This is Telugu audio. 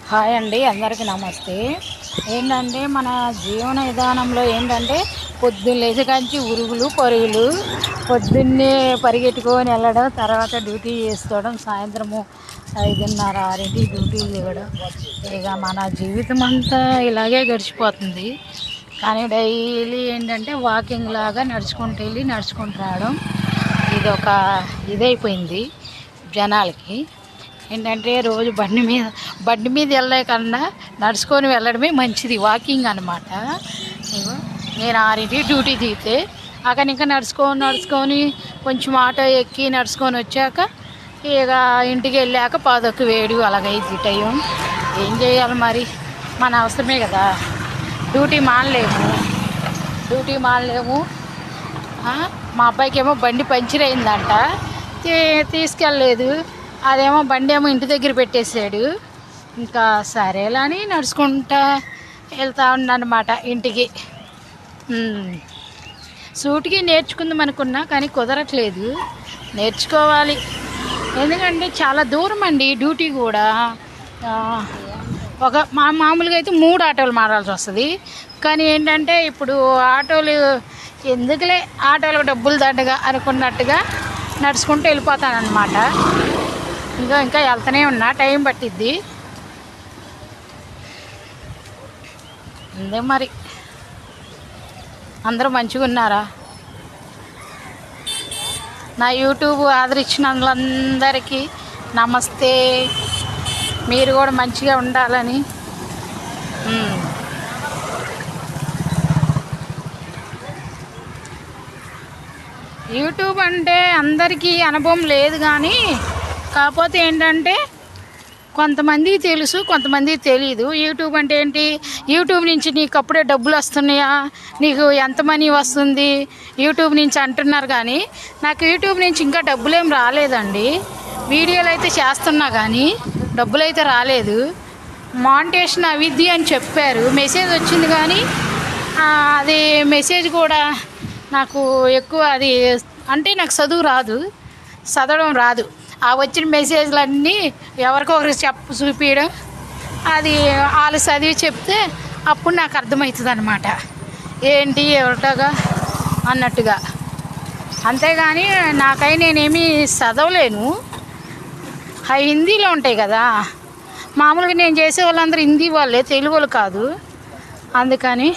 హాయ్ అండి, అందరికీ నమస్తే. ఏంటంటే మన జీవన విధానంలో ఏంటంటే పొద్దున్న లేచి కాంచి ఉరుగులు పరుగులు, పొద్దున్నే పరిగెట్టుకొని వెళ్ళడం, తర్వాత డ్యూటీ చేసుకోవడం, సాయంత్రము 5:30 6 డ్యూటీ చేయడం. ఇక మన జీవితం అంతా ఇలాగే గడిచిపోతుంది. కానీ డైలీ ఏంటంటే వాకింగ్ లాగా నడుచుకుంటూ వెళ్ళి నడుచుకుంటూ రావడం ఇదొక ఇదైపోయింది జనాలకి. ఏంటంటే రోజు బండి మీద వెళ్ళే కన్నా నడుచుకొని వెళ్ళడమే మంచిది, వాకింగ్ అనమాట. ఇగో నేను 6 డ్యూటీ దిగితే అక్కడ ఇంకా నడుచుకొని కొంచెం ఆటో ఎక్కి నడుచుకొని వచ్చాక ఇక ఇంటికి వెళ్ళాక 11:07 అలాగైంది టైం. ఏం చేయాలి మరి, మన అవసరమే కదా. డ్యూటీ మానలేము. మా అబ్బాయికి ఏమో బండి పంచర్ అయిందంట, తీసుకెళ్ళలేదు. అదేమో బండి ఏమో ఇంటి దగ్గర పెట్టేశాడు. ఇంకా సరేలా అని నడుచుకుంటా వెళ్తా ఉన్నానమాట ఇంటికి. సూటికి నేర్చుకుందాం అనుకున్నా కానీ కుదరట్లేదు. నేర్చుకోవాలి, ఎందుకంటే చాలా దూరం అండి డ్యూటీ కూడా. మామూలుగా అయితే 3 ఆటోలు మారాల్సి వస్తుంది. కానీ ఏంటంటే ఇప్పుడు ఆటోలు ఎందుకులే, ఆటోలకు డబ్బులు దండగా అనుకున్నట్టుగా నడుచుకుంటూ వెళ్ళిపోతానన్నమాట. ఇంకా వెళ్తూనే ఉన్నా, టైం పట్టిద్ది అందే. మరి అందరూ మంచిగా ఉన్నారా? నా యూట్యూబ్ ఆదరించిన వాళ్ళందరికీ నమస్తే. మీరు కూడా మంచిగా ఉండాలని. యూట్యూబ్ అంటే అందరికీ అనుభవం లేదు, కానీ కాకపోతే ఏంటంటే కొంతమందికి తెలుసు, కొంతమందికి తెలీదు. యూట్యూబ్ అంటే ఏంటి, యూట్యూబ్ నుంచి నీకు అప్పుడే డబ్బులు వస్తున్నాయా, నీకు ఎంత మనీ వస్తుంది యూట్యూబ్ నుంచి అంటున్నారు. కానీ నాకు యూట్యూబ్ నుంచి ఇంకా డబ్బులేం రాలేదండి. వీడియోలు అయితే చేస్తున్నా కానీ డబ్బులు అయితే రాలేదు. మానిటేషన్ అవిద్ది అని చెప్పారు, మెసేజ్ వచ్చింది. కానీ అది మెసేజ్ కూడా నాకు ఎక్కువ అది అంటే నాకు చదవడం రాదు. ఆ వచ్చిన మెసేజ్లన్నీ ఎవరికొకరికి చూపించడం, అది వాళ్ళు చదివి చెప్తే అప్పుడు నాకు అర్థమవుతుంది అనమాట, ఏంటి ఎవరిటగా అన్నట్టుగా. అంతేగాని నాకై నేనేమీ చదవలేను. అవి హిందీలో ఉంటాయి కదా, మామూలుగా నేను చేసే వాళ్ళందరూ హిందీ వాళ్ళే, తెలుగు వాళ్ళు కాదు. అందుకని